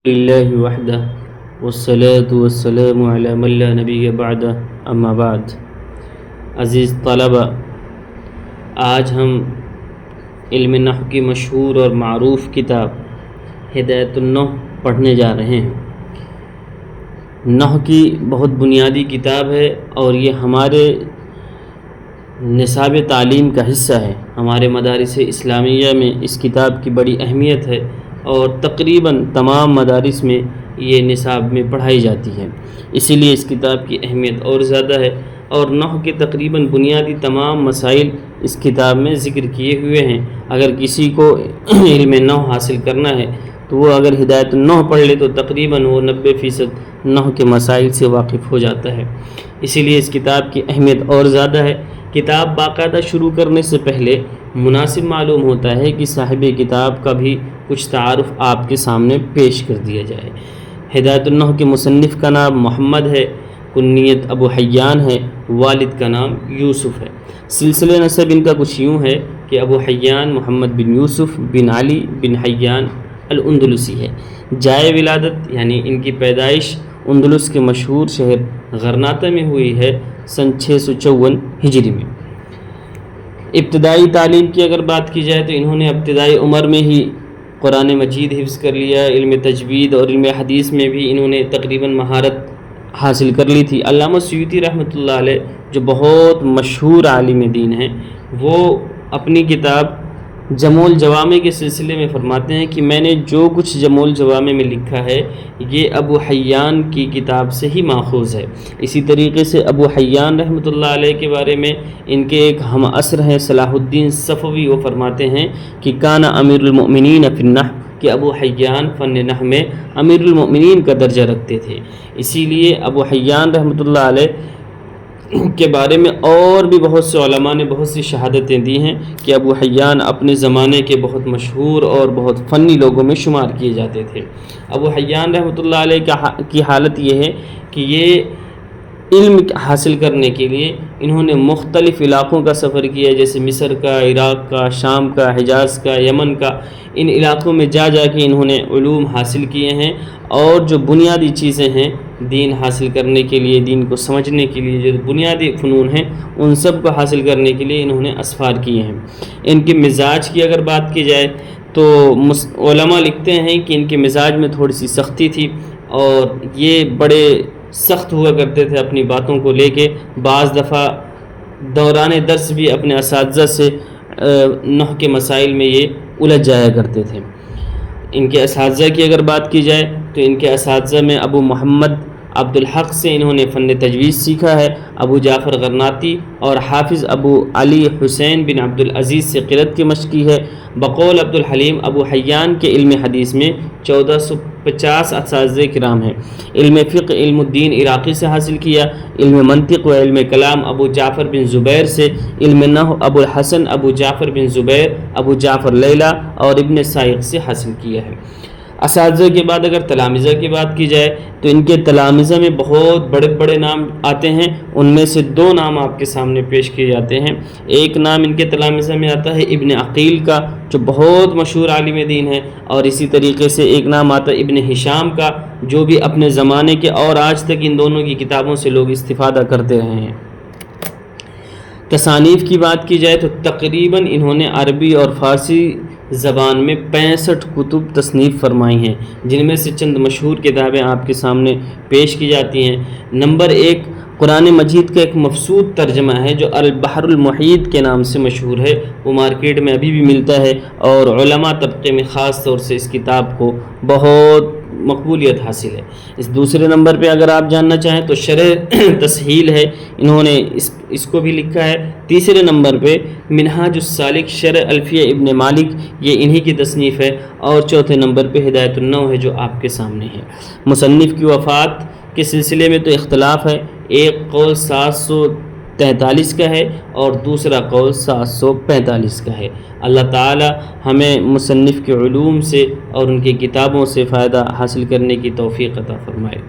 للہ وحدہ والصلاة والسلام علی من لا نبی بعدہ اما بعد۔ عزیز طلبہ، آج ہم علم نحو کی مشہور اور معروف کتاب ہدایت النحو پڑھنے جا رہے ہیں۔ نحو کی بہت بنیادی کتاب ہے اور یہ ہمارے نصاب تعلیم کا حصہ ہے۔ ہمارے مدارس اسلامیہ میں اس کتاب کی بڑی اہمیت ہے اور تقریباً تمام مدارس میں یہ نصاب میں پڑھائی جاتی ہے، اسی لیے اس کتاب کی اہمیت اور زیادہ ہے۔ اور نحو کے تقریباً بنیادی تمام مسائل اس کتاب میں ذکر کیے ہوئے ہیں۔ اگر کسی کو علم نحو حاصل کرنا ہے تو وہ اگر ہدایت النحو پڑھ لے تو تقریباً وہ 90% نحو کے مسائل سے واقف ہو جاتا ہے، اسی لیے اس کتاب کی اہمیت اور زیادہ ہے۔ کتاب باقاعدہ شروع کرنے سے پہلے مناسب معلوم ہوتا ہے کہ صاحب کتاب کا بھی کچھ تعارف آپ کے سامنے پیش کر دیا جائے۔ ہدایت النحو کے مصنف کا نام محمد ہے، کنیت ابو حیان ہے، والد کا نام یوسف ہے۔ سلسلہ نسب ان کا کچھ یوں ہے کہ ابو حیان محمد بن یوسف بن علی بن حیان الاندلسی ہے۔ جائے ولادت یعنی ان کی پیدائش اندلس کے مشہور شہر غرناطہ میں ہوئی ہے سن 654 ہجری میں۔ ابتدائی تعلیم کی اگر بات کی جائے تو انہوں نے ابتدائی عمر میں ہی قرآن مجید حفظ کر لیا۔ علم تجوید اور علم حدیث میں بھی انہوں نے تقریباً مہارت حاصل کر لی تھی۔ علامہ سیوطی رحمۃ اللہ علیہ جو بہت مشہور عالم دین ہیں، وہ اپنی کتاب جمع الجوامع کے سلسلے میں فرماتے ہیں کہ میں نے جو کچھ جمع الجوامع میں لکھا ہے یہ ابو حیان کی کتاب سے ہی ماخوذ ہے۔ اسی طریقے سے ابو حیان رحمۃ اللہ علیہ کے بارے میں ان کے ایک ہم عصر ہیں صلاح الدین صفوی، وہ فرماتے ہیں کہ کان امیر المؤمنین فی النحو، کہ ابو حیان فن نحو میں امیر المؤمنین کا درجہ رکھتے تھے۔ اسی لیے ابو حیان رحمۃ اللہ علیہ کے بارے میں اور بھی بہت سے علماء نے بہت سی شہادتیں دی ہیں کہ ابو حیان اپنے زمانے کے بہت مشہور اور بہت فنی لوگوں میں شمار کیے جاتے تھے۔ ابو حیان رحمۃ اللہ علیہ کی حالت یہ ہے کہ یہ علم حاصل کرنے کے لیے انہوں نے مختلف علاقوں کا سفر کیا، جیسے مصر کا، عراق کا، شام کا، حجاز کا، یمن کا۔ ان علاقوں میں جا کے انہوں نے علوم حاصل کیے ہیں اور جو بنیادی چیزیں ہیں دین حاصل کرنے کے لیے، دین کو سمجھنے کے لیے جو بنیادی فنون ہیں ان سب کو حاصل کرنے کے لیے انہوں نے اسفار کیے ہیں۔ ان کے مزاج کی اگر بات کی جائے تو علماء لکھتے ہیں کہ ان کے مزاج میں تھوڑی سی سختی تھی اور یہ بڑے سخت ہوا کرتے تھے اپنی باتوں کو لے کے۔ بعض دفعہ دوران درس بھی اپنے اساتذہ سے نحو کے مسائل میں یہ الجھ جایا کرتے تھے۔ ان کے اساتذہ کی اگر بات کی جائے تو ان کے اساتذہ میں ابو محمد عبد الحق سے انہوں نے فن تجوید سیکھا ہے، ابو جعفر غرناطی اور حافظ ابو علی حسین بن عبد العزیز سے قرأت کی مشق کی ہے۔ بقول عبد الحلیم ابو حیان کے علم حدیث میں 1450 اساتذہ کرام ہیں۔ علم فقہ علم الدین عراقی سے حاصل کیا۔ علم منطق و علم کلام ابو جعفر بن زبیر سے۔ علم نحو ابو الحسن ابو جعفر بن زبیر، ابو جعفر لیلہ اور ابن سائق سے حاصل کیا ہے۔ اساتذہ کے بعد اگر تلامذہ کی بات کی جائے تو ان کے تلامذہ میں بہت بڑے بڑے نام آتے ہیں، ان میں سے دو نام آپ کے سامنے پیش کیے جاتے ہیں۔ ایک نام ان کے تلامذہ میں آتا ہے ابن عقیل کا جو بہت مشہور عالم دین ہے، اور اسی طریقے سے ایک نام آتا ہے ابن ہشام کا جو بھی اپنے زمانے کے اور آج تک ان دونوں کی کتابوں سے لوگ استفادہ کرتے رہے ہیں۔ تصانیف کی بات کی جائے تو تقریباً انہوں نے عربی اور فارسی زبان میں 65 کتب تصنیف فرمائی ہیں، جن میں سے چند مشہور کتابیں آپ کے سامنے پیش کی جاتی ہیں۔ نمبر 1 قرآن مجید کا ایک مفسود ترجمہ ہے جو البحر المحیط کے نام سے مشہور ہے، وہ مارکیٹ میں ابھی بھی ملتا ہے اور علماء طبقے میں خاص طور سے اس کتاب کو بہت مقبولیت حاصل ہے۔ اس دوسرے نمبر پہ اگر آپ جاننا چاہیں تو شرح تسہیل ہے، انہوں نے اس کو بھی لکھا ہے۔ تیسرے نمبر پہ منہاج السالک شرح الفیہ ابن مالک، یہ انہی کی تصنیف ہے، اور چوتھے نمبر پہ ہدایت النحو ہے جو آپ کے سامنے ہے۔ مصنف کی وفات کے سلسلے میں تو اختلاف ہے، ایک قول 743 کا ہے اور دوسرا قول 745 کا ہے۔ اللہ تعالی ہمیں مصنف کے علوم سے اور ان کی کتابوں سے فائدہ حاصل کرنے کی توفیق عطا فرمائے۔